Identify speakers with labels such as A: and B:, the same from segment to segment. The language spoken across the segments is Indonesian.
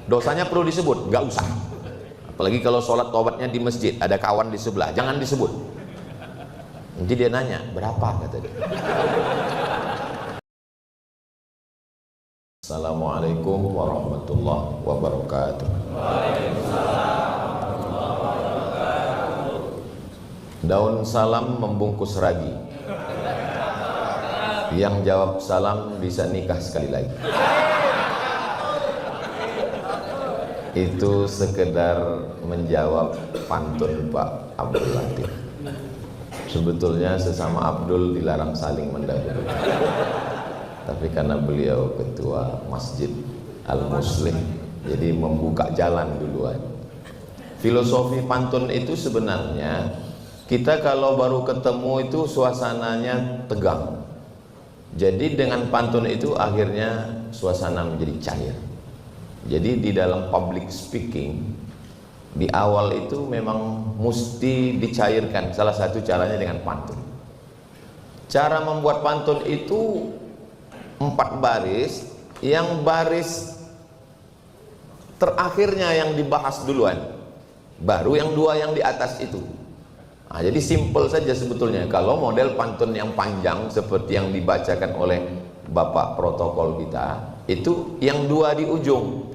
A: Dosanya perlu disebut? Nggak usah. Apalagi kalau sholat taubatnya di masjid, ada kawan di sebelah, jangan disebut. Nanti dia nanya, berapa kata dia. Assalamualaikum warahmatullahi wabarakatuh. Daun salam membungkus ragi. Yang jawab salam bisa nikah sekali lagi. Itu sekedar menjawab pantun Pak Abdul Latif. Sebetulnya sesama Abdul dilarang saling mendahului, tapi karena beliau ketua Masjid Al-Muslim, jadi membuka jalan duluan. Filosofi pantun itu sebenarnya, kita kalau baru ketemu itu suasananya tegang. Jadi dengan pantun itu akhirnya suasana menjadi cair. Jadi di dalam public speaking, di awal itu memang mesti dicairkan. Salah satu caranya dengan pantun. Cara membuat pantun itu 4 baris, yang baris terakhirnya yang dibahas duluan, baru yang 2 yang di atas itu. Nah, jadi simple saja sebetulnya. Kalau model pantun yang panjang seperti yang dibacakan oleh Bapak protokol kita, itu yang 2 di ujung,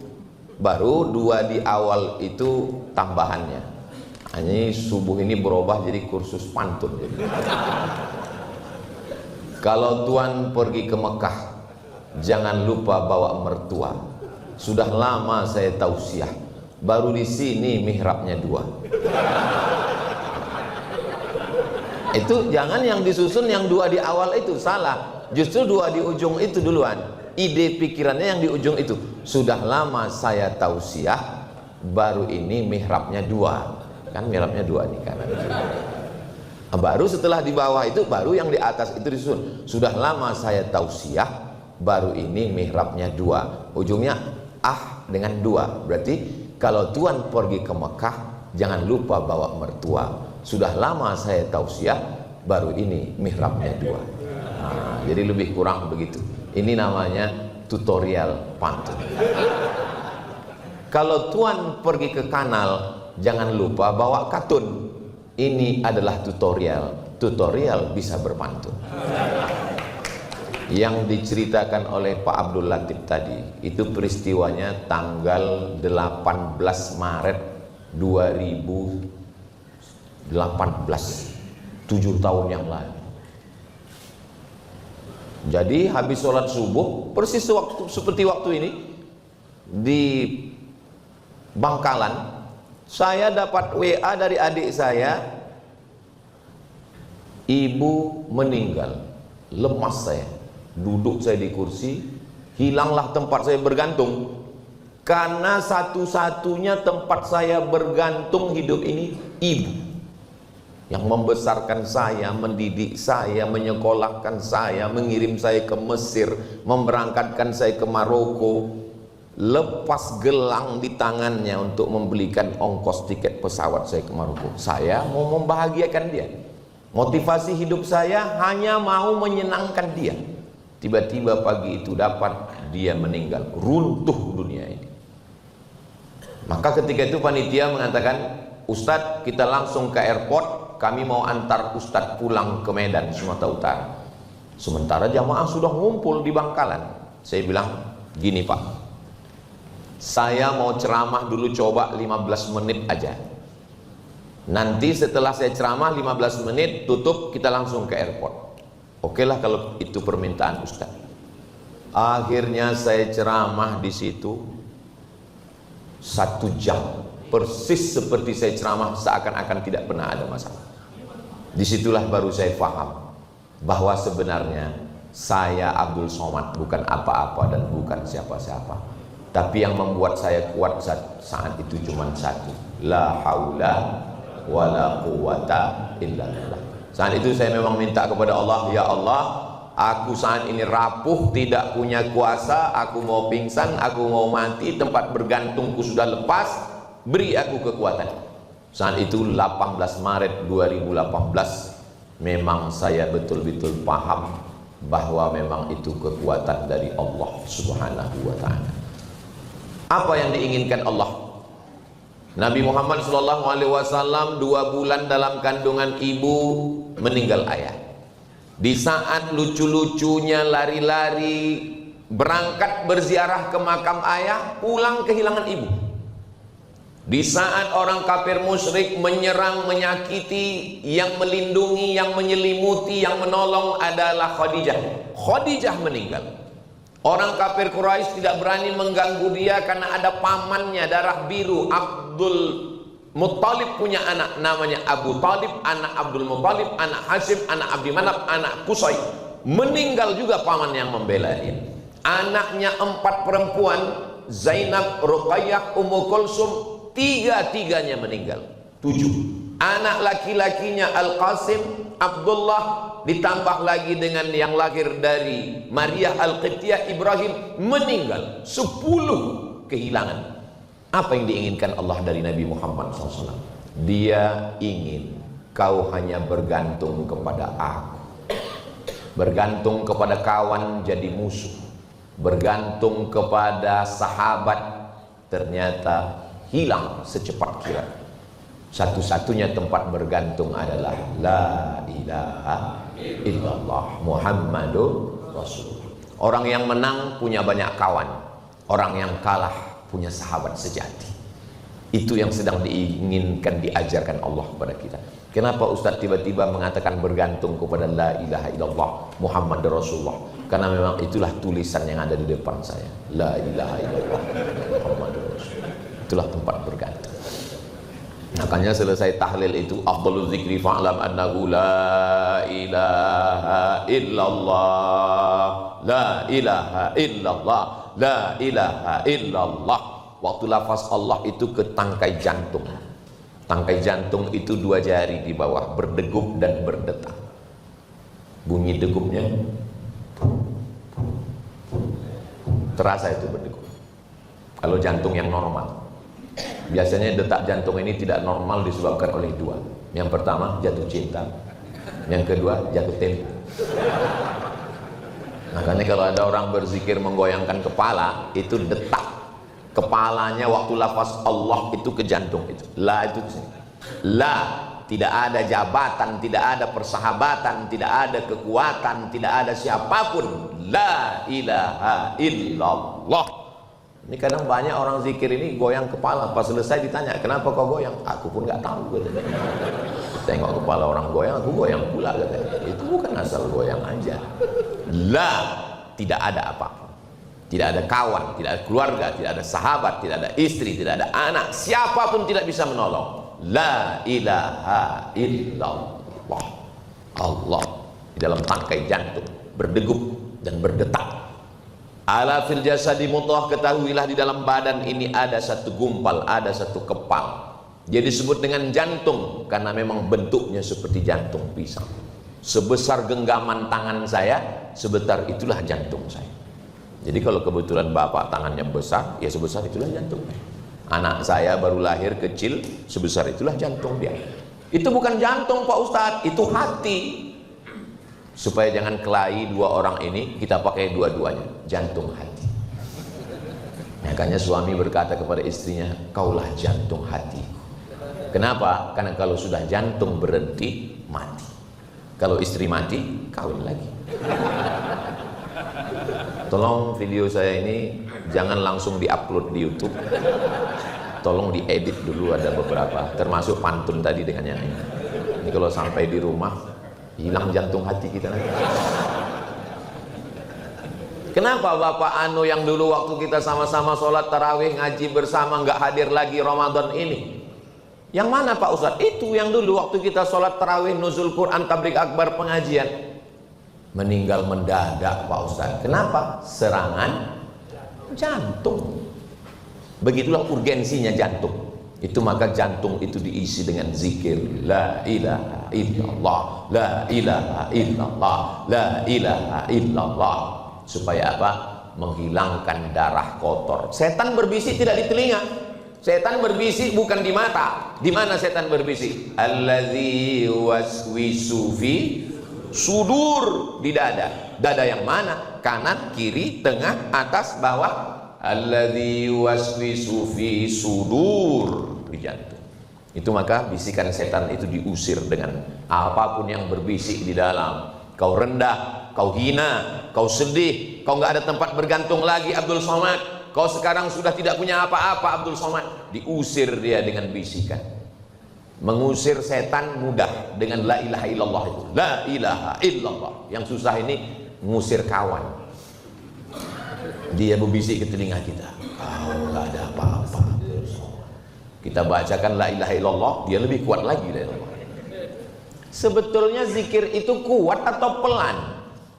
A: baru 2 di awal itu tambahannya. Hanya subuh ini berubah jadi kursus pantun. Jadi, kalau Tuan pergi ke Mekah, jangan lupa bawa mertua. Sudah lama saya tausiah, baru di sini mihrabnya 2. Itu jangan yang disusun yang 2 di awal itu, salah. Justru 2 di ujung itu duluan. Ide pikirannya yang di ujung itu. Sudah lama saya tausiah, baru ini mihrabnya 2. Kan mihrabnya 2 nih kanan. Baru setelah di bawah itu, baru yang di atas itu disusun. Sudah lama saya tausiah, baru ini mihrabnya 2. Ujungnya dengan 2. Berarti kalau Tuan pergi ke Mekah, jangan lupa bawa mertua. Sudah lama saya tausiah, baru ini mihrabnya 2. Nah, jadi lebih kurang begitu. Ini namanya tutorial pantun. Kalau Tuan pergi ke kanal, jangan lupa bawa katun. Ini adalah tutorial. Tutorial bisa berpantun. Yang diceritakan oleh Pak Abdul Latif tadi, itu peristiwanya tanggal 18 Maret 2018, 7 tahun yang lalu. Jadi habis sholat subuh, persis seperti waktu ini di Bangkalan, saya dapat WA dari adik saya, ibu meninggal. Lemas saya, duduk saya di kursi, hilanglah tempat saya bergantung. Karena satu-satunya tempat saya bergantung hidup ini ibu, yang membesarkan saya, mendidik saya, menyekolahkan saya, mengirim saya ke Mesir, memberangkatkan saya ke Maroko, lepas gelang di tangannya untuk membelikan ongkos tiket pesawat saya ke Maroko. Saya mau membahagiakan dia. Motivasi hidup saya hanya mau menyenangkan dia. Tiba-tiba pagi itu dapat dia meninggal, runtuh dunia ini. Maka ketika itu panitia mengatakan, Ustadz, kita langsung ke airport, kami mau antar Ustadz pulang ke Medan, Sumatera Utara. Sementara jamaah sudah ngumpul di Bangkalan. Saya bilang, gini Pak, saya mau ceramah dulu, coba 15 menit aja. Nanti setelah saya ceramah 15 menit, tutup, kita langsung ke airport. Oke lah kalau itu permintaan Ustadz. Akhirnya saya ceramah di situ 1 jam. Persis seperti saya ceramah, seakan-akan tidak pernah ada masalah. Disitulah baru saya paham bahwa sebenarnya saya Abdul Somad bukan apa-apa dan bukan siapa-siapa. Tapi yang membuat saya kuat saat itu cuma satu, la haula wala quwata illa billah. Saat itu saya memang minta kepada Allah, ya Allah, aku saat ini rapuh, tidak punya kuasa, aku mau pingsan, aku mau mati, tempat bergantungku sudah lepas, beri aku kekuatan. Saat itu 18 Maret 2018, memang saya betul-betul paham bahwa memang itu kekuatan dari Allah Subhanahu wa ta'ala. Apa yang diinginkan Allah? Nabi Muhammad SAW 2 bulan dalam kandungan ibu meninggal ayah. Di saat lucu-lucunya lari-lari berangkat berziarah ke makam ayah, pulang kehilangan ibu. Di saat orang kafir musyrik menyerang, menyakiti, yang melindungi, yang menyelimuti, yang menolong adalah Khadijah. Khadijah meninggal. Orang kafir Quraisy tidak berani mengganggu dia karena ada pamannya darah biru, Abdul Muttalib punya anak namanya Abu Talib, anak Abdul Muttalib, anak Hashim, anak Abdi Manaf, anak Qusay. Meninggal juga paman yang membela dia. Anaknya 4 perempuan, Zainab, Ruqayyah, Ummu Kulsum, 3-tiganya meninggal. 7. Anak laki-lakinya Al-Qasim, Abdullah, ditambah lagi dengan yang lahir dari Maria Al-Qibtiyah, Ibrahim, meninggal. 10 kehilangan. Apa yang diinginkan Allah dari Nabi Muhammad SAW? Dia ingin kau hanya bergantung kepada aku, bergantung kepada kawan jadi musuh, bergantung kepada sahabat ternyata hilang secepat kilat. Satu-satunya tempat bergantung adalah la ilaha illallah Muhammadur Rasulullah. Orang yang menang punya banyak kawan, orang yang kalah punya sahabat sejati. Itu yang sedang diinginkan, diajarkan Allah kepada kita. Kenapa Ustaz tiba-tiba mengatakan bergantung kepada la ilaha illallah Muhammadur Rasulullah? Karena memang itulah tulisan yang ada di depan saya. La ilaha illallah Muhammadur Rasulullah. Itulah tempat bergantung. Makanya selesai tahlil itu, afdhalul zikri fa'lam annahu la ilaha illallah, la ilaha illallah, la ilaha illallah. Waktu lafaz Allah itu ke tangkai jantung. Tangkai jantung itu 2 jari di bawah, berdegup dan berdetak. Bunyi degupnya terasa itu berdegup. Kalau jantung yang normal. Biasanya detak jantung ini tidak normal disebabkan oleh 2. Yang pertama jatuh cinta, yang kedua jatuh tempo. Makanya kalau ada orang berzikir menggoyangkan kepala, itu detak kepalanya waktu lafaz Allah itu ke jantung itu. La itu la, tidak ada jabatan, tidak ada persahabatan, tidak ada kekuatan, tidak ada siapapun. La ilaha illallah. Ini kadang banyak orang zikir ini goyang kepala. Pas selesai ditanya, kenapa kau goyang? Aku pun nggak tahu. Tengok kepala orang goyang, aku goyang pula. Itu bukan asal goyang aja. La, tidak ada apa-apa. Tidak ada kawan, tidak ada keluarga, tidak ada sahabat, tidak ada istri, tidak ada anak. Siapapun tidak bisa menolong. La ilaha illallah. Allah di dalam tangkai jantung berdegup dan berdetak. Ala fil jasadi mudghah, ketahuilah di dalam badan ini ada satu gumpal, ada satu kepal. Dia disebut dengan jantung karena memang bentuknya seperti jantung pisang. Sebesar genggaman tangan saya, sebesar itulah jantung saya. Jadi kalau kebetulan bapak tangannya besar, ya sebesar itulah jantungnya. Anak saya baru lahir kecil, sebesar itulah jantung dia. Itu bukan jantung Pak Ustadz, itu hati. Supaya jangan kelahi 2 orang ini, kita pakai dua-duanya, jantung hati. Makanya suami berkata kepada istrinya, kaulah jantung hatiku. Kenapa? Karena kalau sudah jantung berhenti, mati. Kalau istri mati, kawin lagi. Tolong video saya ini jangan langsung diupload di YouTube. Tolong diedit dulu, ada beberapa, termasuk pantun tadi dengan yang ini. Ini kalau sampai di rumah hilang jantung hati kita lagi. Kenapa Bapak Anu yang dulu waktu kita sama-sama sholat tarawih ngaji bersama nggak hadir lagi Ramadan ini? Yang mana Pak Ustadz? Itu yang dulu waktu kita sholat tarawih, nuzul Quran, tablik akbar, pengajian. Meninggal mendadak Pak Ustadz. Kenapa? Serangan jantung. Begitulah urgensinya jantung. Itu maka jantung itu diisi dengan zikir la ilaha illallah, la ilaha illallah, la ilaha illallah. Supaya apa? Menghilangkan darah kotor. Setan berbisik tidak di telinga. Setan berbisik bukan di mata. Di mana setan berbisik? Allazi waswisu fi sudur, di dada. Dada yang mana? Kanan, kiri, tengah, atas, bawah. alladzi yuwaswisu fi sudur, di jantung. Itu maka bisikan setan itu diusir dengan apapun yang berbisik di dalam. Kau rendah, kau hina, kau sedih, kau nggak ada tempat bergantung lagi Abdul Somad. Kau sekarang sudah tidak punya apa-apa Abdul Somad. Diusir dia dengan bisikan. Mengusir setan mudah dengan la ilaha illallah itu. La ilaha illallah. Yang susah ini ngusir kawan. Dia berbisik ke telinga kita. Oh, nggak ada apa-apa. Kita bacakan la ilaha illallah, dia lebih kuat lagi dari Allah. Sebetulnya zikir itu kuat atau pelan?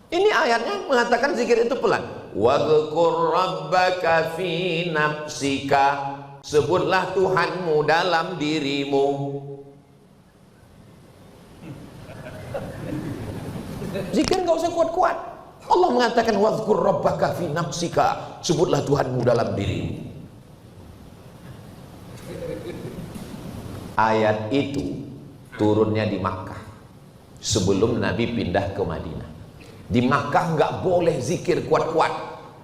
A: Ini ayatnya mengatakan zikir itu pelan. Wadhkur rabbaka fi nafsika, sebutlah Tuhanmu dalam dirimu. Zikir nggak usah kuat-kuat. Allah mengatakan wadhkur rabbaka fi nafsika, sebutlah Tuhanmu dalam dirimu. Ayat itu turunnya di Makkah sebelum Nabi pindah ke Madinah. Di Makkah nggak boleh zikir kuat-kuat,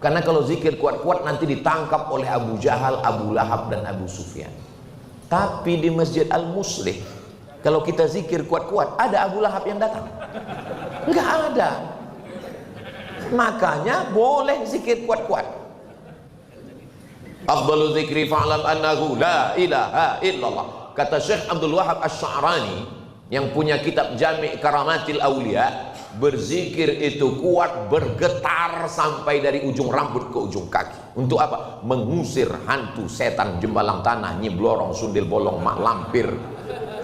A: karena kalau zikir kuat-kuat nanti ditangkap oleh Abu Jahal, Abu Lahab dan Abu Sufyan. Tapi di Masjid Al-Muslih, kalau kita zikir kuat-kuat, ada Abu Lahab yang datang? Nggak ada. Makanya boleh zikir kuat-kuat. Afdalu zikri fa'lam annahu la ilaha illallah. Kata Syekh Abdul Wahab Asy-Sya'rani yang punya kitab Jami' Karamatil Auliya, berzikir itu kuat, bergetar sampai dari ujung rambut ke ujung kaki. Untuk apa? Mengusir hantu, setan, jembalang tanah, nyi blorong, sundil bolong, mak lampir,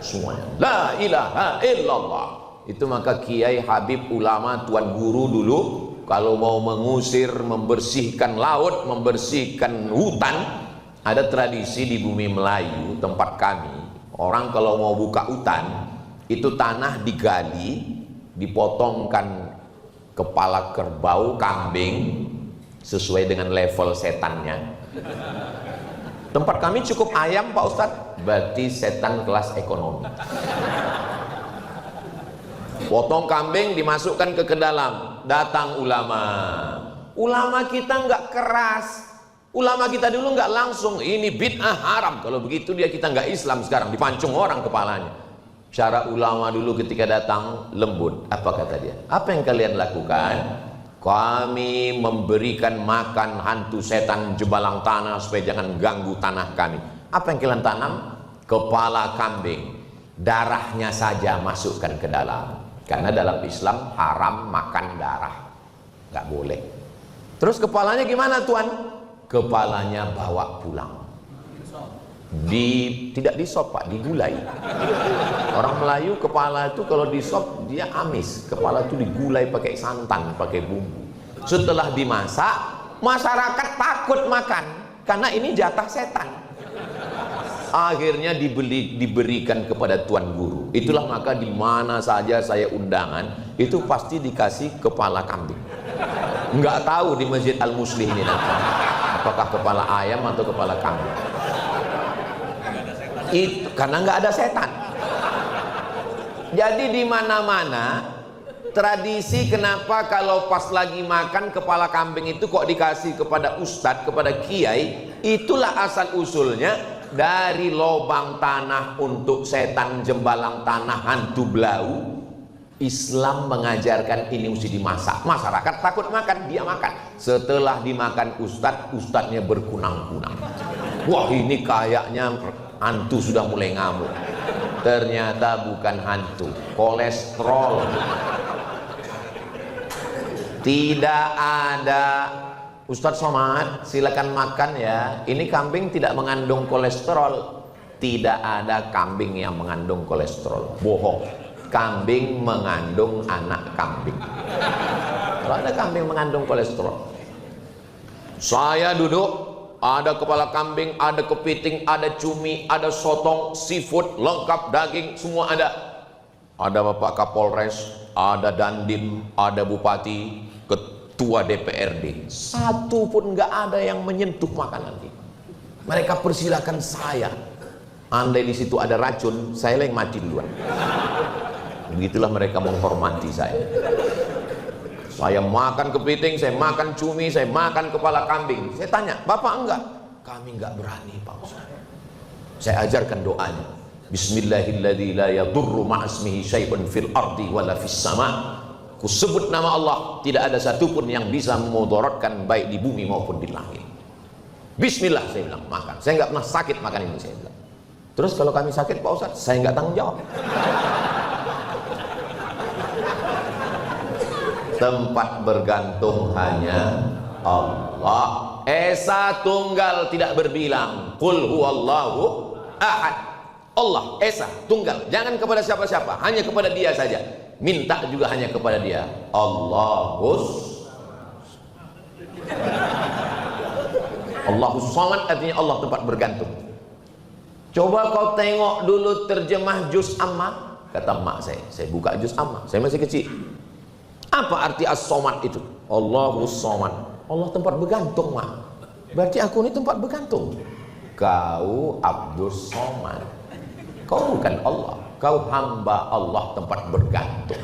A: semuanya. La ilaha illallah. Itu maka Kiai Habib ulama tuan guru dulu kalau mau mengusir, membersihkan laut, membersihkan hutan, ada tradisi di bumi Melayu tempat kami, orang kalau mau buka hutan itu tanah digali, dipotongkan kepala kerbau, kambing sesuai dengan level setannya. Tempat kami cukup ayam Pak Ustadz, berarti setan kelas ekonomi. Potong kambing dimasukkan ke dalam, datang ulama. Ulama kita nggak keras. Ulama kita dulu nggak langsung ini bid'ah haram. Kalau begitu dia kita nggak Islam sekarang, dipancung orang kepalanya. Cara ulama dulu ketika datang lembut. Apa kata dia? Apa yang kalian lakukan? Kami memberikan makan hantu setan jembalang tanah supaya jangan ganggu tanah kami. Apa yang kalian tanam? Kepala kambing. Darahnya saja masukkan ke dalam. Karena dalam Islam haram makan darah. Nggak boleh. Terus kepalanya gimana Tuan? Kepalanya bawa pulang. Tidak disop Pak, digulai. Orang Melayu kepala itu kalau disop dia amis. Kepala itu digulai pakai santan, pakai bumbu. Setelah dimasak, masyarakat takut makan karena ini jatah setan. Akhirnya diberikan kepada tuan guru. Itulah maka di mana saja saya undangan itu pasti dikasih kepala kambing. Nggak tahu di Masjid Al-Muslih ini nanti apakah kepala ayam atau kepala kambing. Itu karena nggak ada setan. Jadi di mana-mana tradisi kenapa kalau pas lagi makan kepala kambing itu kok dikasih kepada ustadz, kepada kiai, itulah asal usulnya dari lobang tanah untuk setan jembalang tanah hantu belau. Islam mengajarkan ini mesti dimasak. Masyarakat takut makan, dia makan. Setelah dimakan ustadz, ustadznya berkunang-kunang. Wah ini kayaknya hantu sudah mulai ngamuk. Ternyata bukan hantu, kolesterol. Tidak ada. Ustadz Somad silakan makan ya. Ini kambing tidak mengandung kolesterol. Tidak ada kambing yang mengandung kolesterol. Bohong. Kambing mengandung anak kambing. Kalau ada kambing mengandung kolesterol. Saya duduk, ada kepala kambing, ada kepiting, ada cumi, ada sotong, seafood, lengkap, daging, semua ada. Ada Bapak Kapolres, ada Dandim, ada Bupati, Ketua DPRD. Satu pun nggak ada yang menyentuh makanan ini. Mereka persilakan saya. Andai di situ ada racun, saya yang mati duluan. Begitulah mereka menghormati saya. Saya makan kepiting, saya makan cumi, saya makan kepala kambing. Saya tanya, Bapak enggak? Kami enggak berani, Pak Ustaz. Saya ajarkan doanya. Bismillahilladzi la yadurru ma'asmihi syai'un fil ardi wala fis sama'. Ku sebut nama Allah, tidak ada satupun yang bisa memudaratkan baik di bumi maupun di langit. Bismillah, saya bilang, makan. Saya enggak pernah sakit makan ini, saya bilang. Terus kalau kami sakit, Pak Ustaz, saya enggak tanggung jawab. Tempat bergantung hanya Allah. Esa tunggal tidak berbilang. Qul huwallahu ahad. Allah Esa tunggal. Jangan kepada siapa-siapa, hanya kepada Dia saja. Minta juga hanya kepada Dia. Allahus Samad artinya Allah tempat bergantung. Coba kau tengok dulu terjemah juz amma. Kata mak saya buka juz amma. Saya masih kecil. Apa arti as-somad itu? Allahus somad. Allah tempat bergantung, Mak. Berarti aku ini tempat bergantung. Kau Abdus Somad. Kau bukan Allah. Kau hamba Allah tempat bergantung.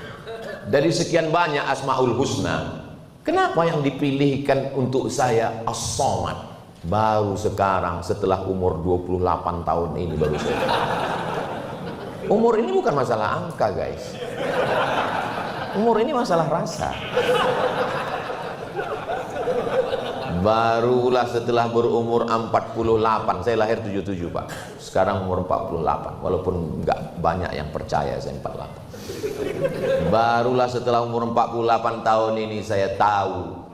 A: Dari sekian banyak asmaul husna, kenapa yang dipilihkan untuk saya as-somad? Baru sekarang setelah umur 28 tahun ini baru saya. Umur ini bukan masalah angka, guys. Umur ini masalah rasa. Barulah setelah berumur 48, saya lahir 77 Pak. Sekarang umur 48, walaupun nggak banyak yang percaya saya 48. Barulah setelah umur 48 tahun ini saya tahu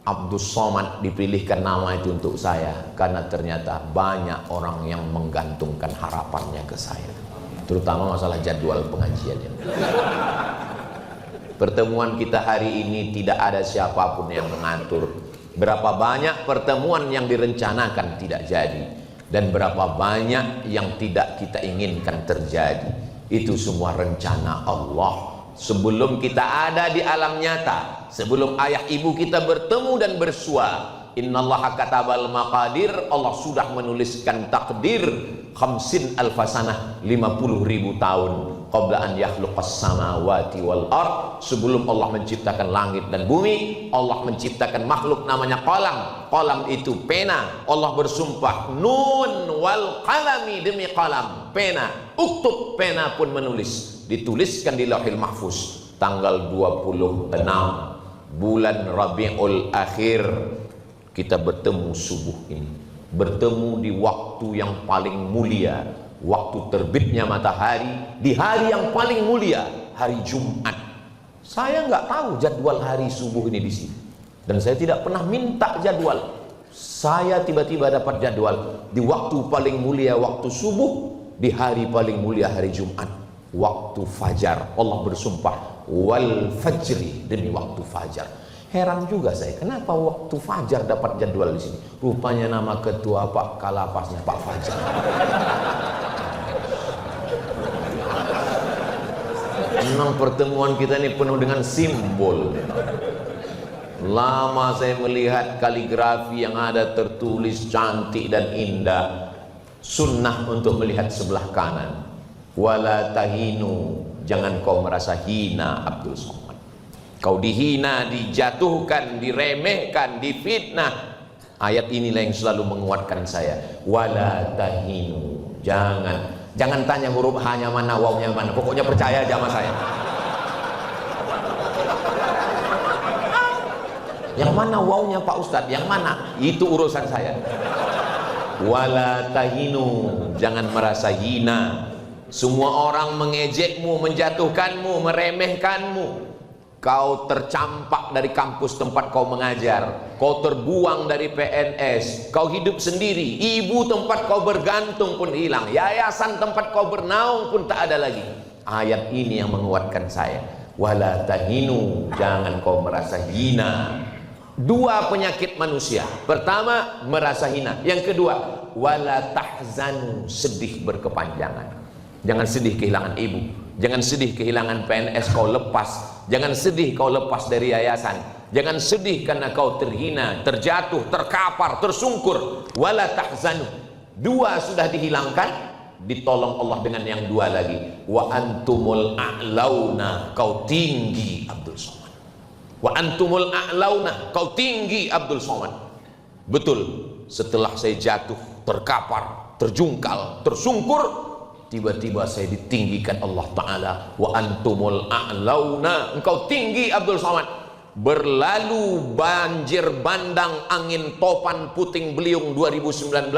A: Abdus Somad dipilihkan nama itu untuk saya. Karena ternyata banyak orang yang menggantungkan harapannya ke saya. Terutama masalah jadwal pengajiannya. Pertemuan kita hari ini tidak ada siapapun yang mengatur. Berapa banyak pertemuan yang direncanakan tidak jadi, dan berapa banyak yang tidak kita inginkan terjadi. Itu semua rencana Allah. Sebelum kita ada di alam nyata, sebelum ayah ibu kita bertemu dan bersua, innallaha katabal maqadir, Allah sudah menuliskan takdir 50 alfasanah, 50.000 tahun qabla an yakhluqas samawati wal ard. Sebelum Allah menciptakan langit dan bumi, Allah menciptakan makhluk namanya qalam. Qalam itu pena. Allah bersumpah, nun wal qalami, demi qalam, pena. Uktub, pena pun menulis. Dituliskan di Lauhil Mahfuz tanggal 26 bulan Rabiul Akhir kita bertemu subuh ini, bertemu di waktu yang paling mulia, waktu terbitnya matahari, di hari yang paling mulia, hari Jumat. Saya nggak tahu jadwal hari subuh ini di sini, dan saya tidak pernah minta jadwal. Saya tiba-tiba dapat jadwal di waktu paling mulia, waktu subuh, di hari paling mulia, hari Jumat, waktu fajar. Allah bersumpah, wal fajri, demi waktu fajar. Heran juga saya, kenapa waktu fajar dapat jadwal di sini? Rupanya nama ketua Pak Kalapasnya Pak Fajar. Memang pertemuan kita ini penuh dengan simbol. Lama saya melihat kaligrafi yang ada tertulis cantik dan indah. Sunnah untuk melihat sebelah kanan. Wala tahinu, jangan kau merasa hina Abdul Somad. Kau dihina, dijatuhkan, diremehkan, difitnah. Ayat inilah yang selalu menguatkan saya. Wala tahinu, jangan tanya huruf H-nya mana, waw-nya mana. Pokoknya percaya aja sama saya. Yang mana waw-nya Pak Ustadz? Yang mana? Itu urusan saya. Wala tahinu, jangan merasa hina. Semua orang mengejekmu, menjatuhkanmu, meremehkanmu. Kau tercampak dari kampus tempat kau mengajar, kau terbuang dari PNS, kau hidup sendiri, ibu tempat kau bergantung pun hilang, yayasan tempat kau bernaung pun tak ada lagi. Ayat ini yang menguatkan saya. Wala tahinu, jangan kau merasa hina. Dua penyakit manusia. Pertama, merasa hina. Yang kedua, wala tahzanu, sedih berkepanjangan. Jangan sedih kehilangan ibu, jangan sedih kehilangan PNS kau lepas, jangan sedih kau lepas dari yayasan, jangan sedih karena kau terhina, terjatuh, terkapar, tersungkur. Wala tahzanu. Dua sudah dihilangkan, ditolong Allah dengan yang dua lagi. Wa antumul a'launa, kau tinggi Abdul Somad. Wa antumul a'launa, kau tinggi Abdul Somad. Betul, setelah saya jatuh, terkapar, terjungkal, tersungkur, tiba-tiba saya ditinggikan Allah Ta'ala. Wa antumul a'launa, engkau tinggi Abdul Somad. Berlalu banjir bandang angin topan puting beliung 2019,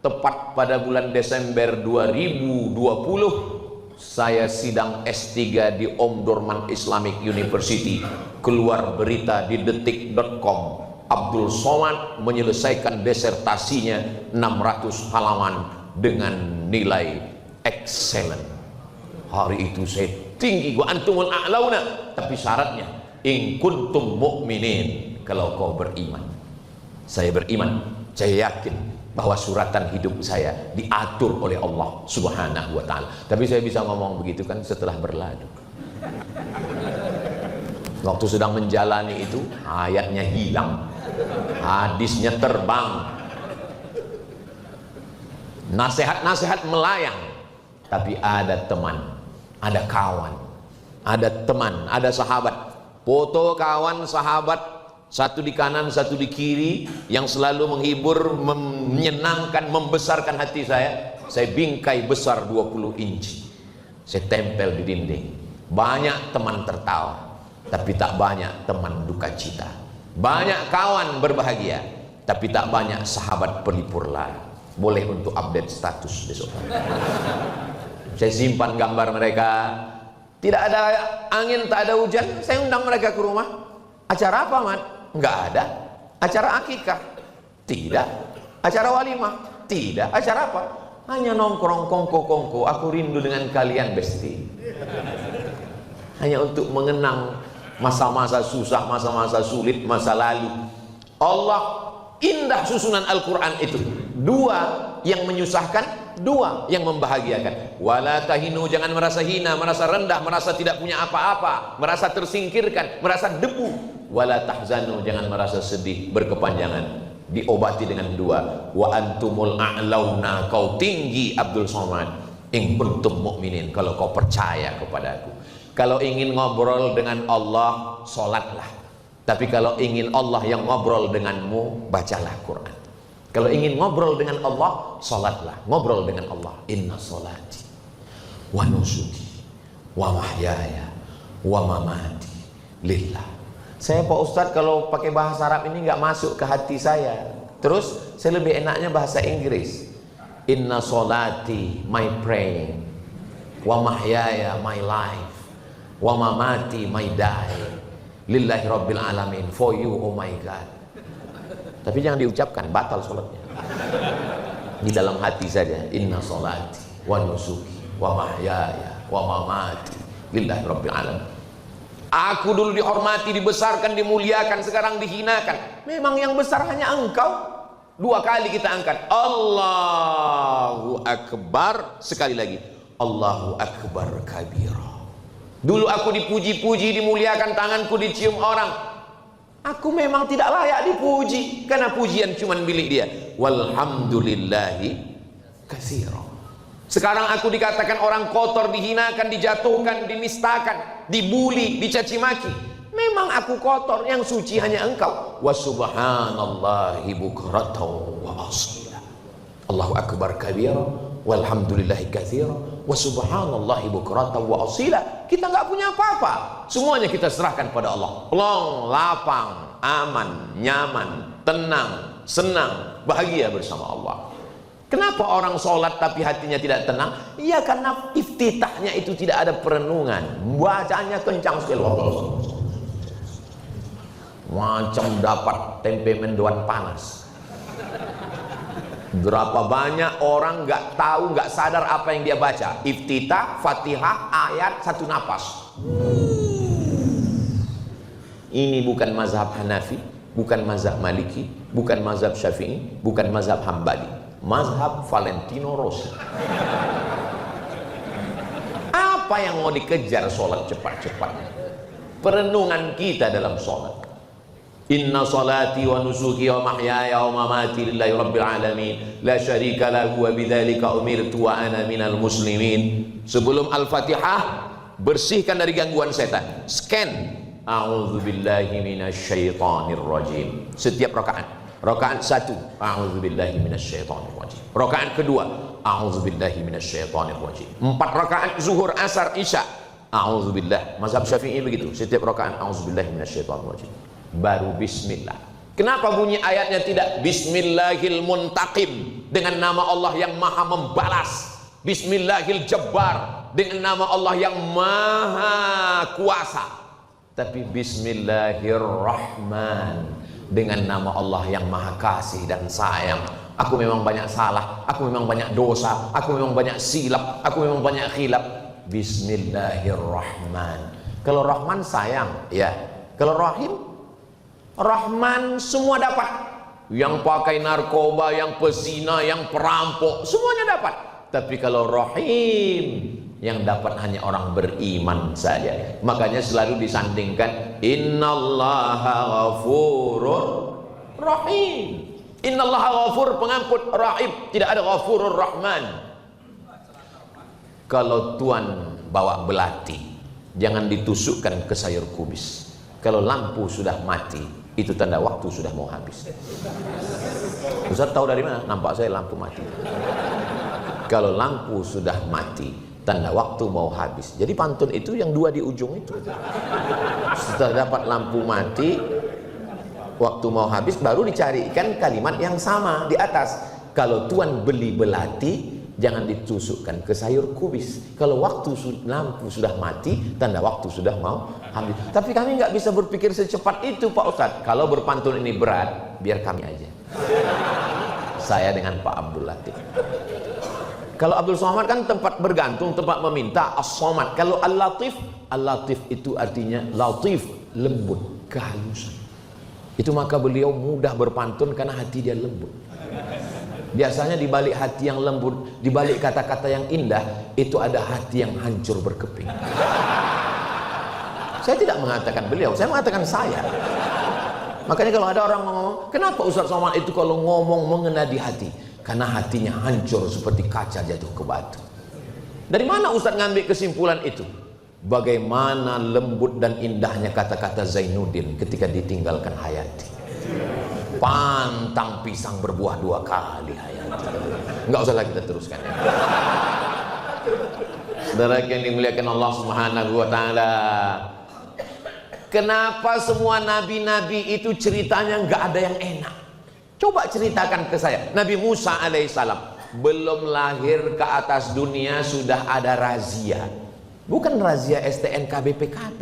A: tepat pada bulan Desember 2020 saya sidang S3 di Om Durman Islamic University. Keluar berita di detik.com, Abdul Somad menyelesaikan disertasinya 600 halaman dengan nilai excellent. Hari itu saya tinggi, wa antumul a'launa, tapi syaratnya in kuntum mu'minin, kalau kau beriman. Saya beriman, saya yakin bahwa suratan hidup saya diatur oleh Allah Subhanahu wa ta'ala. Tapi saya bisa ngomong begitu kan setelah berlalu. Waktu sedang menjalani itu, ayatnya hilang, hadisnya terbang, nasihat-nasihat melayang. Tapi ada teman, ada kawan, ada teman, ada sahabat. Foto kawan sahabat, satu di kanan, satu di kiri, yang selalu menghibur, menyenangkan, membesarkan hati saya. Saya bingkai besar 20 inci, saya tempel di dinding. Banyak teman tertawa, tapi tak banyak teman duka cita. Banyak kawan berbahagia, tapi tak banyak sahabat pelipur lara. Boleh untuk update status besok. Saya simpan gambar mereka. Tidak ada angin, tak ada hujan, saya undang mereka ke rumah. Acara apa, Mat? Enggak ada. Acara akikah? Tidak. Acara walimah? Tidak. Acara apa? Hanya nongkrong kongko-kongko. Aku rindu dengan kalian, Besti. Hanya untuk mengenang masa-masa susah, masa-masa sulit, masa lalu. Allah indah susunan Al-Quran itu. Dua yang menyusahkan, dua yang membahagiakan. Wala tahinu, jangan merasa hina, merasa rendah, merasa tidak punya apa-apa, merasa tersingkirkan, merasa debu. Wala tahzanu, jangan merasa sedih berkepanjangan. Diobati dengan dua. Wa antumul a'launa, kau tinggi Abdul Somad. In kuntum mu'minin, kalau kau percaya kepadaku. Kalau ingin ngobrol dengan Allah, sholatlah. Tapi kalau ingin Allah yang ngobrol denganmu, bacalah Quran. Kalau ingin ngobrol dengan Allah, sholatlah. Ngobrol dengan Allah. Inna sholati wa nusuki wa mahyaya wa mamati lillah. Saya Pak Ustadz kalau pakai bahasa Arab ini nggak masuk ke hati saya. Terus saya lebih enaknya bahasa Inggris. Inna sholati, my praying, wa mahyaya, my life, wa mamati, my die, lillahi rabbil alamin, for you, oh my God. Tapi jangan diucapkan, batal sholatnya. Di dalam hati saja. Inna sholati wa nusuki wa mahyaya wa mamati lillahi rabbil alamin. Aku dulu dihormati, dibesarkan, dimuliakan, sekarang dihinakan. Memang yang besar hanya engkau. Dua kali kita angkat Allahu Akbar, sekali lagi Allahu Akbar kabira. Dulu aku dipuji-puji, dimuliakan, tanganku dicium orang. Aku memang tidak layak dipuji, karena pujian cuma milik dia. Walhamdulillahi katsira. Sekarang aku dikatakan orang kotor, dihinakan, dijatuhkan, dinistakan, dibuli, dicaci maki. Memang aku kotor, yang suci hanya engkau. Wa subhanallahi bukratan wa asila. Allahu akbar kabira, walhamdulillahi katsira, wa subhanallahi bukratan wa asila. Kita nggak punya apa-apa, semuanya kita serahkan pada Allah. Plong, lapang, aman, nyaman, tenang, senang, bahagia bersama Allah. Kenapa orang sholat tapi hatinya tidak tenang? Ya karena iftitahnya itu tidak ada perenungan, bacanya kencang sekali, macam dapat tempe mendoan panas. Berapa banyak orang nggak tahu, nggak sadar apa yang dia baca. Iftitah, Fatihah, ayat satu napas. Ini bukan mazhab Hanafi, bukan mazhab Maliki, bukan mazhab Syafi'i, bukan mazhab Hambali, mazhab Valentino Rossi. Apa yang mau dikejar sholat cepat-cepat? Perenungan kita dalam sholat. Inna salati wa nusuki wa mahyaya wa mamati lillahi rabbil alamin, la syarika lahu wa bidzalika umirtu wa ana minal muslimin. Sebelum Al-Fatihah, bersihkan dari gangguan setan. Scan a'udzubillahi minasyaitonirrajim. Setiap rakaat. Rakaat 1, a'udzubillahi minasyaitonirrajim. Rakaat kedua, a'udzubillahi minasyaitonirrajim. 4 rakaat zuhur, asar, isya, a'udzubillah. Mazhab Syafi'i begitu. Setiap rakaat a'udzubillahi minasyaitonirrajim. Baru bismillah. Kenapa bunyi ayatnya tidak Bismillahil Muntaqim, dengan nama Allah yang maha membalas, Bismillahil Jabbar, dengan nama Allah yang maha kuasa, tapi Bismillahirrahman, dengan nama Allah yang maha kasih dan sayang. Aku memang banyak salah, aku memang banyak dosa, aku memang banyak silap, aku memang banyak khilaf. Bismillahirrahman. Kalau Rahman sayang, ya. Kalau Rahim, Rahman semua dapat. Yang pakai narkoba, yang pezina, yang perampok, semuanya dapat. Tapi kalau Rahim, yang dapat hanya orang beriman saja. Makanya selalu disandingkan Innallaha ghafurur rahim. Innallaha ghafur, pengampun, rahim. Tidak ada ghafurur rahman. Kalau tuan bawa belati, jangan ditusukkan ke sayur kubis. Kalau lampu sudah mati, itu tanda waktu sudah mau habis. Ustaz tahu dari mana? Nampak saya lampu mati. Kalau lampu sudah mati, tanda waktu mau habis. Jadi pantun itu yang 2 di ujung itu. Setelah dapat lampu mati, waktu mau habis, baru dicarikan kalimat yang sama di atas. Kalau tuan beli belati, jangan ditusukkan ke sayur kubis. Kalau lampu sudah mati, tanda waktu sudah mau habis. Tapi kami nggak bisa berpikir secepat itu, Pak Ustadz. Kalau berpantun ini berat, biar kami aja. Saya dengan Pak Abdul Latif. Kalau Abdul Somad kan tempat bergantung, tempat meminta, As-Somad. Kalau Al-Latif, Al-Latif itu artinya latif, lembut, kehalusan. Itu maka beliau mudah berpantun karena hati dia lembut. Biasanya di balik hati yang lembut, di balik kata-kata yang indah, itu ada hati yang hancur berkeping. Saya tidak mengatakan beliau, saya mengatakan saya. Makanya kalau ada orang ngomong, kenapa Ustaz Somad itu kalau ngomong mengena di hati? Karena hatinya hancur seperti kaca jatuh ke batu. Dari mana Ustaz ngambil kesimpulan itu? Bagaimana lembut dan indahnya kata-kata Zainuddin ketika ditinggalkan Hayati. Pantang pisang berbuah 2 kali Hayati. Enggak usah lagi kita teruskan. Saudara yang dimuliakan Allah Subhanahu wa taala. Kenapa semua nabi-nabi itu ceritanya enggak ada yang enak? Coba ceritakan ke saya. Nabi Musa alaihissalam belum lahir ke atas dunia sudah ada razia. Bukan razia STNK BPKB.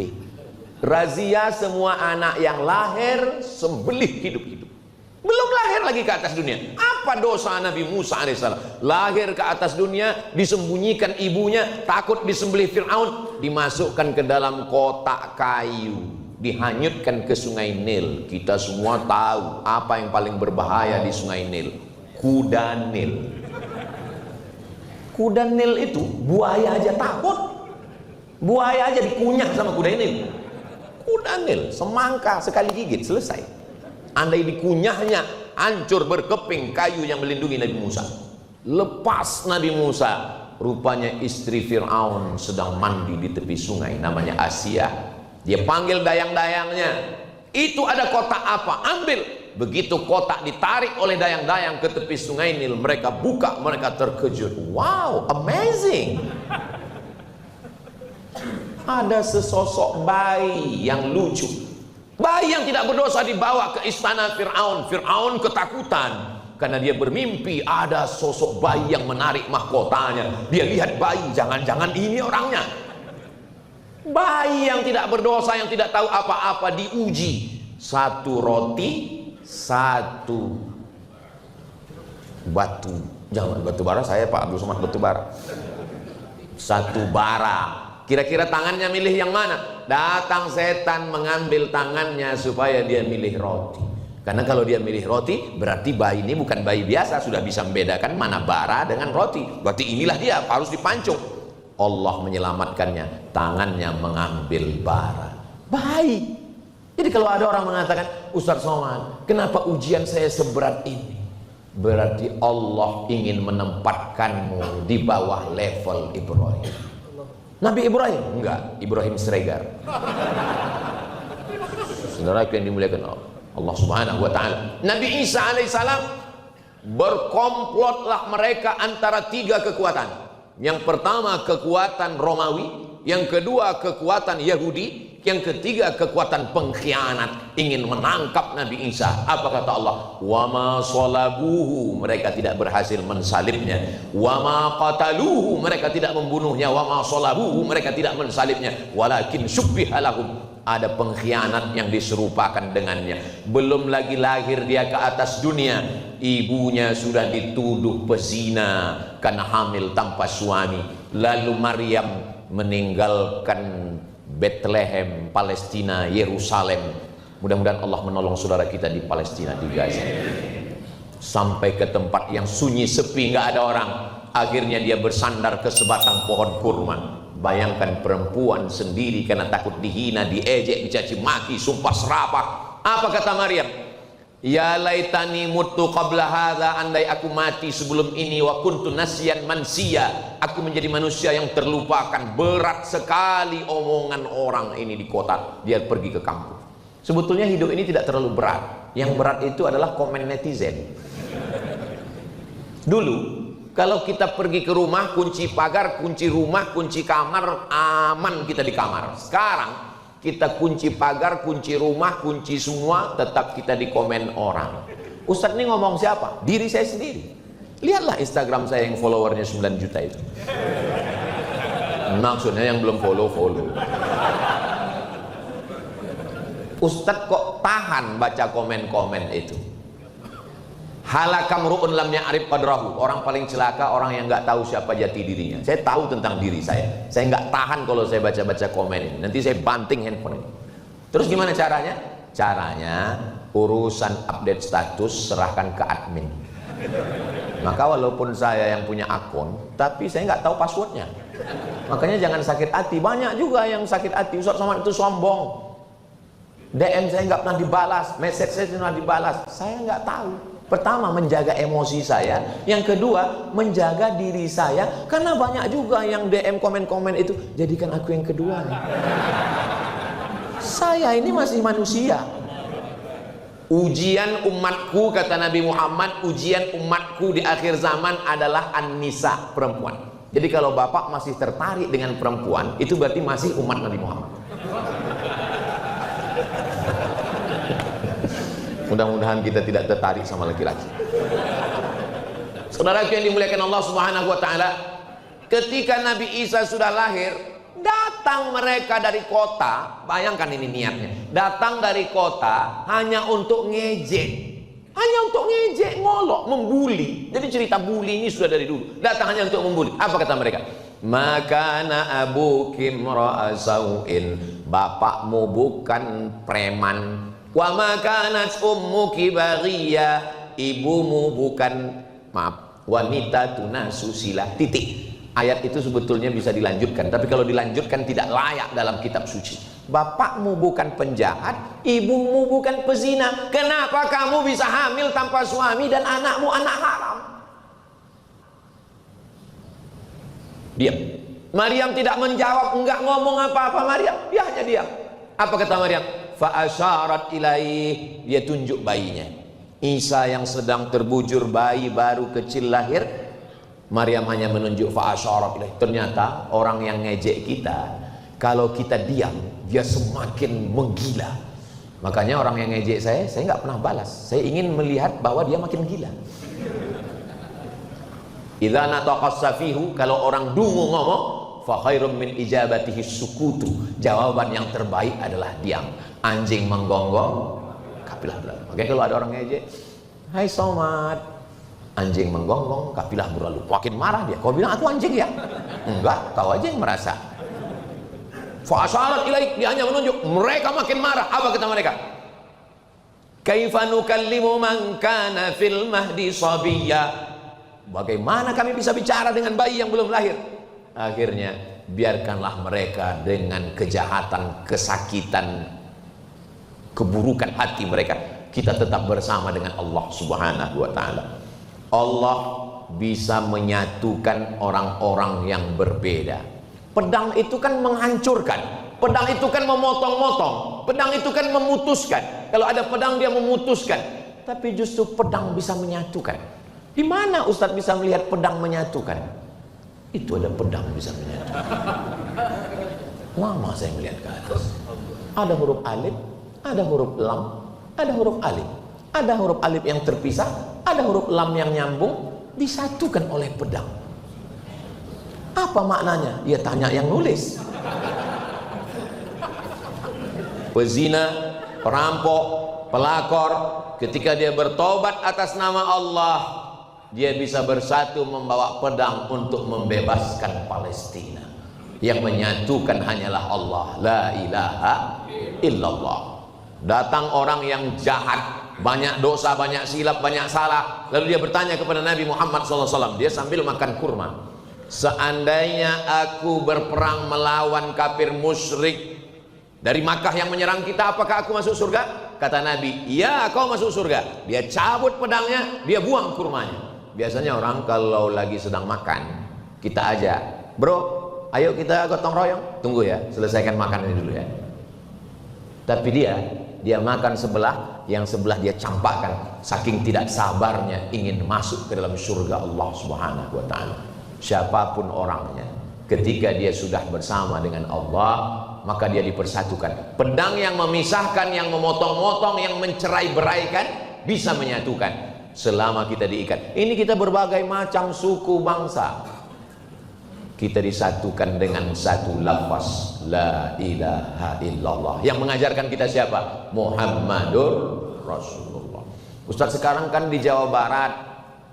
A: Razia semua anak yang lahir sembelih hidup-hidup. Belum lahir lagi ke atas dunia. Apa dosa Nabi Musa alaihissalam? Lahir ke atas dunia, disembunyikan ibunya, takut disembelih Fir'aun, dimasukkan ke dalam kotak kayu, dihanyutkan ke sungai Nil. Kita semua tahu apa yang paling berbahaya di sungai Nil. Kuda Nil. Kuda Nil itu buaya aja takut. Buaya aja dikunyah sama kuda Nil. Kuda Nil semangka sekali gigit selesai. Andai dikunyahnya, hancur berkeping kayu yang melindungi Nabi Musa. Lepas Nabi Musa, rupanya istri Fir'aun sedang mandi di tepi sungai, namanya Asia. Dia panggil dayang-dayangnya, itu ada kotak apa? Ambil. Begitu kotak ditarik oleh dayang-dayang ke tepi sungai Nil, mereka buka, mereka terkejut. Wow, amazing. Ada sesosok bayi yang lucu. Bayi yang tidak berdosa dibawa ke istana Fir'aun. Fir'aun ketakutan karena dia bermimpi ada sosok bayi yang menarik mahkotanya. Dia lihat bayi, jangan-jangan ini orangnya. Bayi yang tidak berdosa, yang tidak tahu apa-apa diuji. 1 roti, 1 batu. Jangan batu bara, saya Pak Abdul Somad batu bara. 1 bara. Kira-kira tangannya milih yang mana? Datang setan mengambil tangannya supaya dia milih roti. Karena kalau dia milih roti, berarti bayi ini bukan bayi biasa, sudah bisa membedakan mana bara dengan roti. Berarti inilah dia, harus dipancung. Allah menyelamatkannya, tangannya mengambil bara. Baik. Jadi kalau ada orang mengatakan, Ustaz Somad, kenapa ujian saya seberat ini? Berarti Allah ingin menempatkanmu di bawah level Ibrahim. Nabi Ibrahim? Enggak, Ibrahim Siregar. Saudara yang dimuliakan Allah Subhanahu wa taala. Nabi Isa alaihissalam, berkomplotlah mereka antara tiga kekuatan. Yang pertama kekuatan Romawi, yang kedua kekuatan Yahudi, yang ketiga kekuatan pengkhianat, ingin menangkap Nabi Isa. Apa kata Allah? Wa ma salabuhu, mereka tidak berhasil mensalibnya. Wa ma qataluhu, mereka tidak membunuhnya. Wa ma salabuhu, mereka tidak mensalibnya. Walakin syubbiha lahum, ada pengkhianat yang diserupakan dengannya. Belum lagi lahir dia ke atas dunia, ibunya sudah dituduh pezina karena hamil tanpa suami. Lalu Maryam meninggalkan Bethlehem, Palestina, Yerusalem. Mudah-mudahan Allah menolong saudara kita di Palestina, di Gaza, sampai ke tempat yang sunyi, sepi, nggak ada orang. Akhirnya dia bersandar ke sebatang pohon kurma. Bayangkan perempuan sendiri karena takut dihina, diejek, dicaci maki, sumpah serapah. Apa kata Maryam? Ya laitani mutu qabla hadza, andai aku mati sebelum ini, wa kuntu nasyan mansiya, aku menjadi manusia yang terlupakan. Berat sekali omongan orang ini di kota. Dia pergi ke kampung. Sebetulnya hidup ini tidak terlalu berat. Yang berat itu adalah komen netizen. Dulu kalau kita pergi ke rumah, kunci pagar, kunci rumah, kunci kamar, aman kita di kamar. Sekarang kita kunci pagar, kunci rumah, kunci semua, tetap kita dikomen orang. Ustadz ini ngomong siapa? Diri saya sendiri. Lihatlah Instagram saya yang followernya 9 juta itu. Maksudnya yang belum follow. Ustadz kok tahan baca komen-komen itu? Halakam ru'un lam ya'rif qadrahu. Orang paling celaka orang yang nggak tahu siapa jati dirinya. Saya tahu tentang diri saya. Saya nggak tahan kalau saya baca-baca komen ini. Nanti saya banting handphone ini. Terus gimana caranya? Caranya urusan update status serahkan ke admin. Maka walaupun saya yang punya akun, tapi saya nggak tahu passwordnya. Makanya jangan sakit hati. Banyak juga yang sakit hati. Ustaz Somad itu sombong. DM saya nggak pernah dibalas, message saya pernah dibalas. Saya nggak tahu. Pertama, menjaga emosi saya. Yang kedua, menjaga diri saya. Karena banyak juga yang DM komen-komen itu, jadikan aku yang kedua. Saya ini masih manusia. Ujian umatku, kata Nabi Muhammad, ujian umatku di akhir zaman adalah an-nisa, perempuan. Jadi kalau bapak masih tertarik dengan perempuan, itu berarti masih umat Nabi Muhammad. Mudah-mudahan kita tidak tertarik sama laki-laki. Saudara yang dimuliakan Allah Subhanahu wa taala, ketika Nabi Isa sudah lahir, datang mereka dari kota. Bayangkan ini niatnya. Datang dari kota hanya untuk ngejek. Hanya untuk ngejek, ngolok, membuli. Jadi cerita bully ini sudah dari dulu. Datang hanya untuk membuli. Apa kata mereka? Makana abuki imra'a sau'in, bapakmu bukan preman. Wa makanat ummuki baghiya, ibumu bukan, maaf, wanita tunasusila. Titik. Ayat itu sebetulnya bisa dilanjutkan, tapi kalau dilanjutkan tidak layak dalam kitab suci. Bapakmu bukan penjahat, ibumu bukan pezina. Kenapa kamu bisa hamil tanpa suami dan anakmu anak haram? Diam. Maryam tidak menjawab, enggak ngomong apa-apa Maryam. Dia hanya diam. Apa kata Maryam? Fa asyarat ilaih, dia tunjuk bayinya. Isa yang sedang terbujur, bayi baru kecil lahir. Maryam hanya menunjuk fa asyarat ilaih. Ternyata orang yang ngejek kita, kalau kita diam, dia semakin menggila. Makanya orang yang ngejek saya nggak pernah balas. Saya ingin melihat bahwa dia makin gila. Idza nataqas safihu, kalau orang dungu ngomong, fa khairum min ijabatihi sukutu. Jawaban yang terbaik adalah diam. Anjing menggonggong, kapilah berlalu. Oke, kalau ada orang ngejek, hai Somad, anjing menggonggong, kapilah berlalu. Makin marah dia. Kau bilang aku anjing ya? Enggak, kau aja yang merasa. Fa asyarat ilaik, dia hanya menunjuk. Mereka makin marah. Apa kata mereka? Kaifa nukallimu man kana fil mahdi sabiyya. Bagaimana kami bisa bicara dengan bayi yang belum lahir? Akhirnya biarkanlah mereka dengan kejahatan, kesakitan, keburukan hati mereka. Kita tetap bersama dengan Allah Subhanahu wa ta'ala. Allah bisa menyatukan orang-orang yang berbeda. Pedang itu kan menghancurkan. Pedang itu kan memotong-motong, pedang itu kan memutuskan. Kalau ada pedang dia memutuskan, tapi justru pedang bisa menyatukan. Di mana Ustadz bisa melihat pedang menyatukan? Itu ada pedang bisa menyatukan. Lama saya melihat ke atas. Ada huruf alif, ada huruf lam, ada huruf alif. Ada huruf alif yang terpisah, ada huruf lam yang nyambung, disatukan oleh pedang. Apa maknanya? Dia tanya yang nulis. Pezina, perampok, pelakor, ketika dia bertobat atas nama Allah, dia bisa bersatu membawa pedang untuk membebaskan Palestina. Yang menyatukan hanyalah Allah, la ilaha illallah. Datang orang yang jahat, banyak dosa, banyak silap, banyak salah, lalu dia bertanya kepada Nabi Muhammad SAW. Dia sambil makan kurma. Seandainya aku berperang melawan kafir musyrik dari Makkah yang menyerang kita, apakah aku masuk surga? Kata Nabi, iya kau masuk surga. Dia cabut pedangnya, dia buang kurmanya. Biasanya orang kalau lagi sedang makan, kita ajak, bro, ayo kita gotong royong. Tunggu ya, selesaikan makan ini dulu ya. Tapi dia makan sebelah, yang sebelah dia campakkan, saking tidak sabarnya ingin masuk ke dalam surga Allah Subhanahu wa ta'ala. Siapapun orangnya, ketika dia sudah bersama dengan Allah, maka dia dipersatukan. Pedang yang memisahkan, yang memotong-motong, yang mencerai-beraikan, bisa menyatukan selama kita diikat. Ini kita berbagai macam suku bangsa, kita disatukan dengan satu lafaz la ilaha illallah. Yang mengajarkan kita siapa? Muhammadur Rasulullah. Ustadz sekarang kan di Jawa Barat,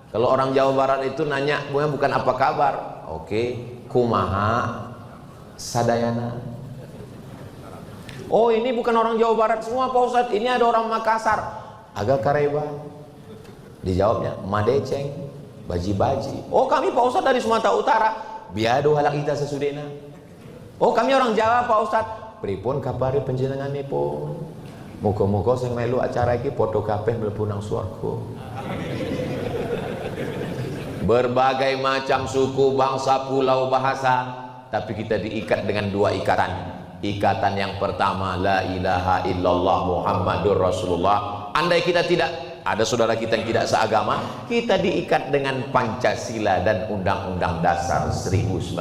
A: kalau orang Jawa Barat itu nanya bukan apa kabar, oke, kumaha sadayana. Oh ini bukan orang Jawa Barat semua Pak Ustadz, ini ada orang Makassar, agak kareba. Dijawabnya madeceng, baji-baji. Oh kami Pak Ustadz dari Sumatera Utara, biado halak kita sesudena. Oh kami orang Jawa Pak Ustadz, pripun kabare panjenenganipun? Muga-muga sing melu acara iki padha kabeh mlebu nang swarga. Berbagai macam suku, bangsa, pulau, bahasa, tapi kita diikat dengan dua ikatan. Ikatan yang pertama la ilaha illallah Muhammadur Rasulullah. Andai kita tidak ada saudara kita yang tidak seagama, kita diikat dengan Pancasila dan Undang-Undang Dasar 1945.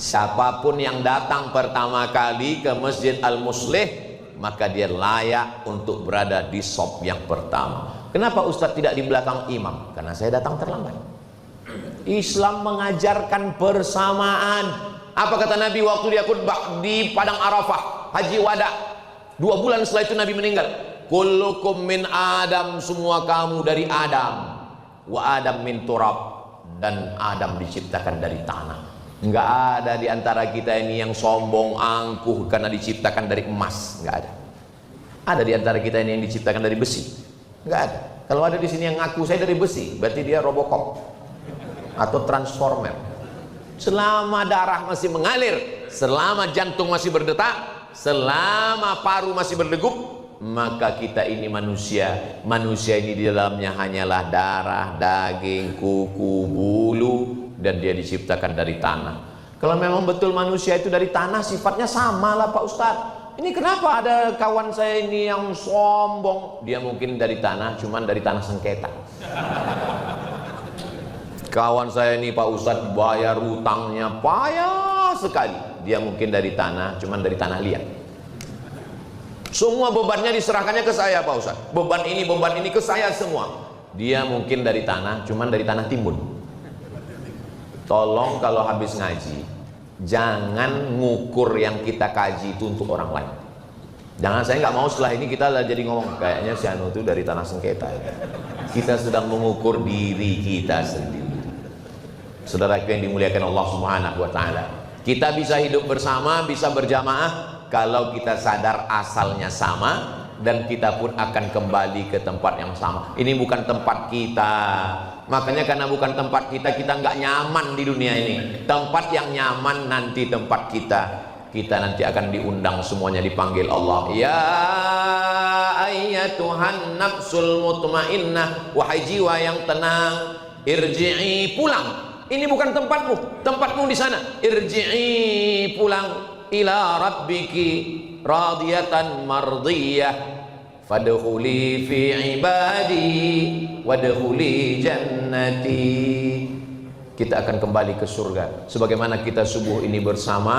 A: Siapapun yang datang pertama kali ke Masjid Al-Muslih, maka dia layak untuk berada di shop yang pertama. Kenapa Ustadz tidak di belakang imam? Karena saya datang terlambat. Islam mengajarkan persamaan. Apa kata Nabi waktu dia khutbah di Padang Arafah, Haji Wada? 2 bulan setelah itu Nabi meninggal. Kullukum min Adam, semua kamu dari Adam. Wa Adam min turab, dan Adam diciptakan dari tanah. Enggak ada di antara kita ini yang sombong angkuh karena diciptakan dari emas, enggak ada. Ada di antara kita ini yang diciptakan dari besi. Enggak ada. Kalau ada di sini yang ngaku saya dari besi, berarti dia Robocop atau Transformer. Selama darah masih mengalir, selama jantung masih berdetak, selama paru masih berdegup, maka kita ini manusia. Manusia ini di dalamnya hanyalah darah, daging, kuku, bulu, dan dia diciptakan dari tanah. Kalau memang betul manusia itu dari tanah, sifatnya sama lah Pak Ustadz. Ini kenapa ada kawan saya ini yang sombong? Dia mungkin dari tanah, cuman dari tanah sengketa. Kawan saya ini Pak Ustadz bayar utangnya payah sekali. Dia mungkin dari tanah, cuman dari tanah liat. Semua bebannya diserahkannya ke saya Pak Ustadz. Beban ini ke saya semua. Dia mungkin dari tanah, cuman dari tanah timbun. Tolong kalau habis ngaji, jangan ngukur yang kita kaji itu untuk orang lain. Jangan, saya nggak mau setelah ini kita jadi ngomong kayaknya si Anu itu dari tanah sengketa. Kita sedang mengukur diri kita sendiri. Saudara yang dimuliakan Allah Subhanahu wa ta'ala, kita bisa hidup bersama, bisa berjamaah kalau kita sadar asalnya sama, dan kita pun akan kembali ke tempat yang sama. Ini bukan tempat kita, makanya karena bukan tempat kita, kita nggak nyaman di dunia ini. Tempat yang nyaman nanti tempat kita. Kita nanti akan diundang semuanya, dipanggil Allah. Ya ayyatuhan nafsul mutmainnah, wahai jiwa yang tenang, irji'i, pulang. ini bukan tempatmu, tempatmu di sana. Irji'i, pulang, ila rabbiki radiyatan mardiyah, fadkhuli fi ibadi wadkhuli jannati. Kita akan kembali ke surga. Sebagaimana kita subuh ini bersama,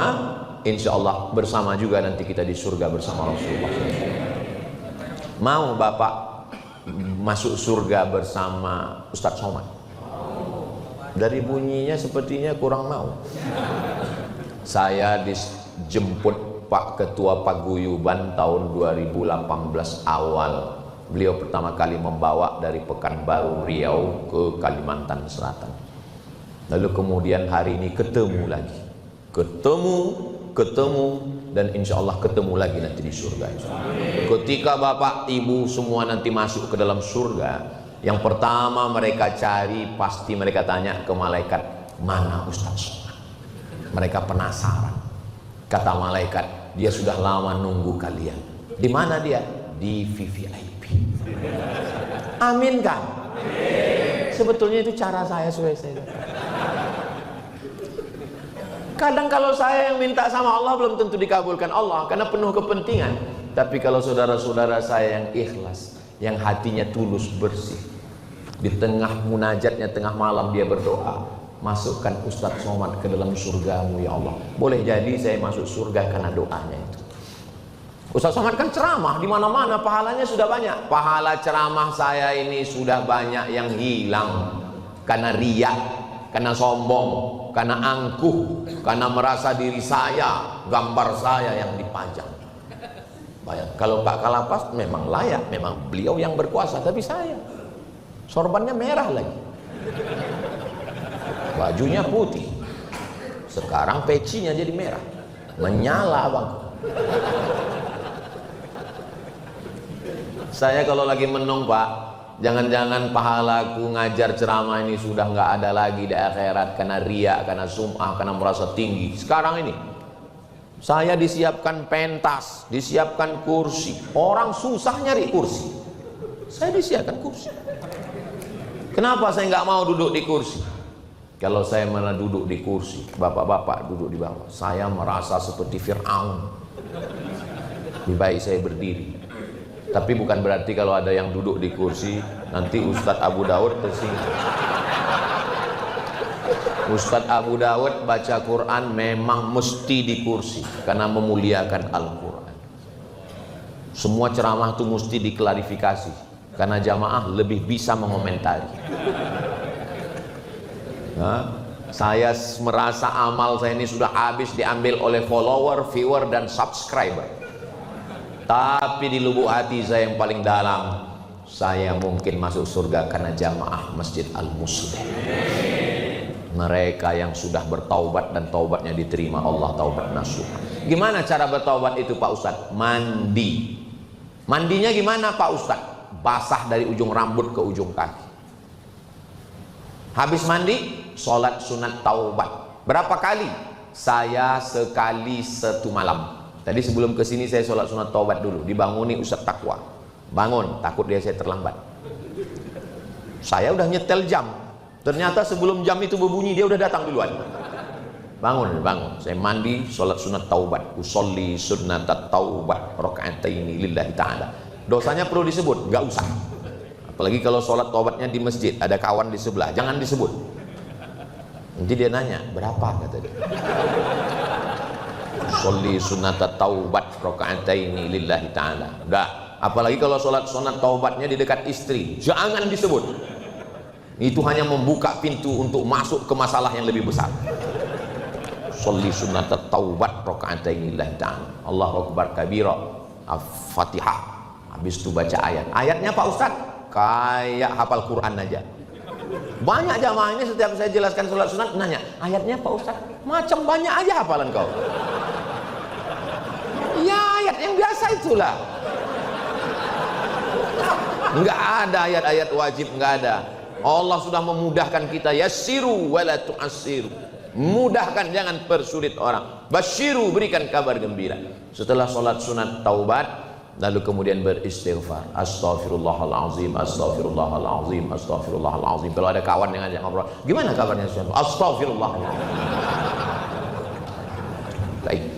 A: insya Allah bersama juga nanti kita di surga bersama Rasulullah. Mau Bapak masuk surga bersama Ustadz Somad? Dari bunyinya sepertinya kurang mau. Saya dijemput Pak Ketua Paguyuban tahun 2018 awal. Beliau pertama kali membawa dari Pekanbaru Riau ke Kalimantan Selatan. Lalu kemudian hari ini ketemu lagi. Ketemu dan insya Allah ketemu lagi nanti di surga. Ketika Bapak Ibu semua nanti masuk ke dalam surga, yang pertama mereka cari, pasti mereka tanya ke malaikat, mana Ustadz Somad? Mereka penasaran. Kata malaikat, dia sudah lama nunggu kalian. Di mana dia? Di VVIP. Amin kan? Sebetulnya itu cara saya selesai. Kadang kalau saya yang minta sama Allah belum tentu dikabulkan Allah karena penuh kepentingan. Tapi kalau saudara-saudara saya yang ikhlas, yang hatinya tulus bersih, di tengah munajatnya tengah malam dia berdoa, masukkan Ustadz Somad ke dalam surgamu ya Allah. Boleh jadi saya masuk surga karena doanya itu. Ustadz Somad kan ceramah di mana-mana, pahalanya sudah banyak. Pahala ceramah saya ini sudah banyak yang hilang karena riya, karena sombong, karena angkuh, karena merasa diri saya, gambar saya yang dipajang. Banyak. Kalau Pak Kalapas memang layak, memang beliau yang berkuasa, tapi saya sorbannya merah lagi, bajunya putih, sekarang pecinya jadi merah, menyala abang. Saya kalau lagi menung Pak, jangan-jangan pahalaku ngajar ceramah ini sudah nggak ada lagi di akhirat karena riya, karena sum'ah, karena merasa tinggi. Sekarang ini saya disiapkan pentas, disiapkan kursi. Orang susah nyari kursi, saya disiapkan kursi. Kenapa saya nggak mau duduk di kursi? Kalau saya malah duduk di kursi, bapak-bapak duduk di bawah, saya merasa seperti Fir'aun. Lebih baik saya berdiri. Tapi bukan berarti kalau ada yang duduk di kursi nanti Ustadz Abu Daud tersinggung. Ustadz Abu Daud baca Quran memang mesti di kursi karena memuliakan Al-Quran. Semua ceramah itu mesti diklarifikasi karena jamaah lebih bisa mengomentari. Nah, saya merasa amal saya ini sudah habis diambil oleh follower, viewer, dan subscriber. Tapi di lubuk hati saya yang paling dalam, saya mungkin masuk surga karena jamaah Masjid Al-Muslim. Mereka yang sudah bertaubat dan taubatnya diterima Allah, taubat nasuh. Gimana cara bertaubat itu Pak Ustadz? Mandi. Mandinya gimana Pak Ustadz? Basah dari ujung rambut ke ujung kaki. Habis mandi, sholat sunat taubat. Berapa kali? Saya sekali satu malam. Tadi sebelum kesini saya sholat sunat taubat dulu, dibanguni Ustadz Takwa. Bangun, takut dia saya terlambat. Saya udah nyetel jam, ternyata sebelum jam itu berbunyi dia udah datang duluan. Bangun, saya mandi, sholat sunat taubat. Usolli sunat taubat rakaataini lillahi ta'ala. Dosanya perlu disebut? Gak usah. Apalagi kalau sholat taubatnya di masjid, ada kawan di sebelah, jangan disebut. Nanti dia nanya, berapa kata dia. Sholli sunat taubat rakaataini lillahi ta'ala. Enggak. Apalagi kalau sholat sunat taubatnya di dekat istri, jangan disebut. Itu hanya membuka pintu untuk masuk ke masalah yang lebih besar. Sholli sunat taubat rakaataini lillahi ta'ala. Allahu akbar kabira. Al-Fatihah. Habis itu baca ayat. Ayatnya Pak Ustadz kayak hafal Quran aja. Banyak jamaah ini setiap saya jelaskan sholat sunat nanya, ayatnya Pak Ustadz macam banyak aja hafalan kau. Ya ayat yang biasa itulah. Enggak ada ayat-ayat wajib, enggak ada. Allah sudah memudahkan kita, yassiru wala tu'assiru. Mudahkan, jangan persulit orang. Basyiru, berikan kabar gembira. Setelah sholat sunat taubat, lalu kemudian beristighfar, astaghfirullahalazim, astaghfirullahalazim, astaghfirullahalazim. Kalau ada kawan yang ngajak ngobrol, gimana kabarnya? Astaghfirullahalazim. Baik.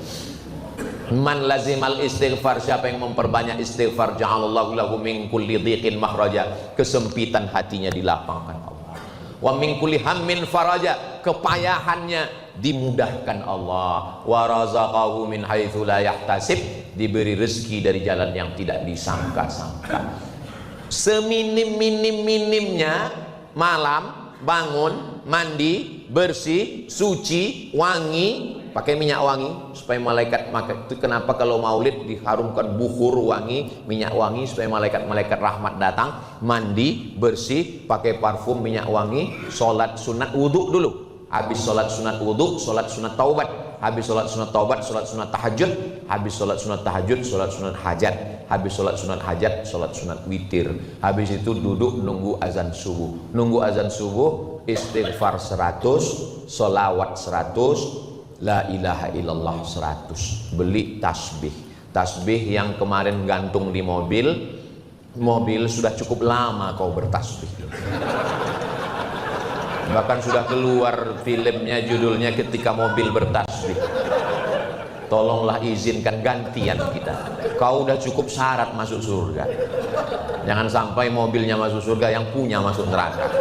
A: Man lazimal istighfar, siapa yang memperbanyak istighfar, ja'alallahu lahu min kulli dhiqin makhraja, kesempitan hatinya dilapangkan Allah. Wa min kulli hammin faraja, kepayahannya dimudahkan Allah. Wa razaqahu min haitsu la yahtasib, diberi rezeki dari jalan yang tidak disangka-sangka. Seminim-minim-minimnya malam bangun, mandi, bersih, suci, wangi, pakai minyak wangi supaya malaikat, maka itu kenapa kalau maulid diharumkan bukhur wangi, minyak wangi supaya malaikat-malaikat rahmat datang, mandi, bersih, pakai parfum minyak wangi, sholat sunat wudhu dulu. Habis sholat sunat wudhu, sholat sunat taubat. Habis sholat sunat taubat, sholat sunat tahajud. Habis sholat sunat tahajud, sholat sunat hajat. Habis sholat sunat hajat, sholat sunat witir. Habis itu duduk nunggu azan subuh. Nunggu azan subuh, istighfar 100, sholawat 100, la ilaha illallah 100. Beli tasbih. Tasbih yang kemarin gantung di mobil sudah cukup lama kau bertasbih. Bahkan sudah keluar filmnya, judulnya Ketika Mobil Bertasbih. Tolonglah izinkan gantian kita. Kau udah cukup syarat masuk surga. Jangan sampai mobilnya masuk surga, yang punya masuk neraka.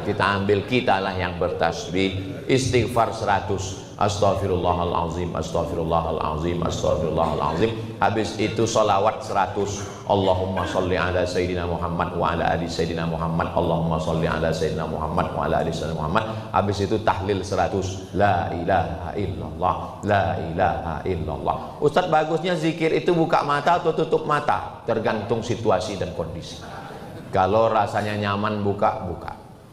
A: Kita ambil, kita lah yang bertasbih. Istighfar 100, astaghfirullahalazim, astaghfirullahalazim, astaghfirullahalazim. Habis itu salawat 100, Allahumma sholli ala sayyidina Muhammad wa ala ali sayyidina Muhammad, Allahumma sholli ala sayyidina Muhammad wa ala ali sayyidina Muhammad. Habis itu tahlil 100, la ilaha illallah, la ilaha illallah. Ustaz, bagusnya zikir itu buka mata atau tutup mata? Tergantung situasi dan kondisi. Kalau rasanya nyaman buka,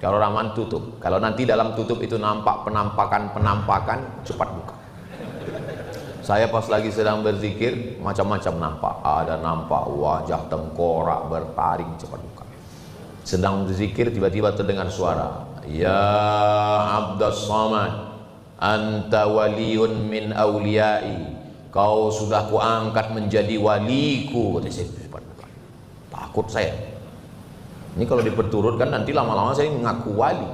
A: kalau raman tutup. Kalau nanti dalam tutup itu nampak penampakan, cepat buka. Saya pas lagi sedang berzikir, macam-macam nampak. Ada nampak wajah tengkorak bertaring, cepat buka. Sedang berzikir, tiba-tiba terdengar suara, ya Abdas Samad, anta waliyun min awliyai, kau sudah kuangkat menjadi waliku. Cepat buka. Takut saya. Ini kalau diperturutkan nanti lama-lama saya mengaku wali.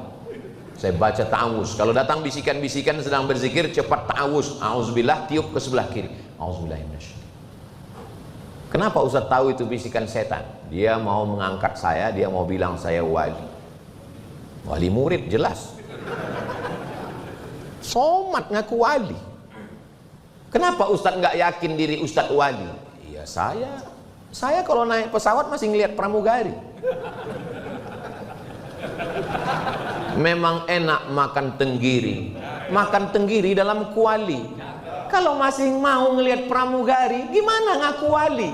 A: Saya baca ta'awuz. Kalau datang bisikan-bisikan sedang berzikir, cepat ta'awuz. A'udzubillah, tiup ke sebelah kiri. A'udzubillahi minasyaitonir. Kenapa Ustaz tahu itu bisikan setan? Dia mau mengangkat saya, dia mau bilang saya wali. Wali murid jelas. Somat ngaku wali. Kenapa Ustaz nggak yakin diri Ustaz wali? Iya, saya kalau naik pesawat masih ngelihat pramugari. Memang enak makan tenggiri dalam kuali. Kalau masih mau ngelihat pramugari, gimana ngaku wali?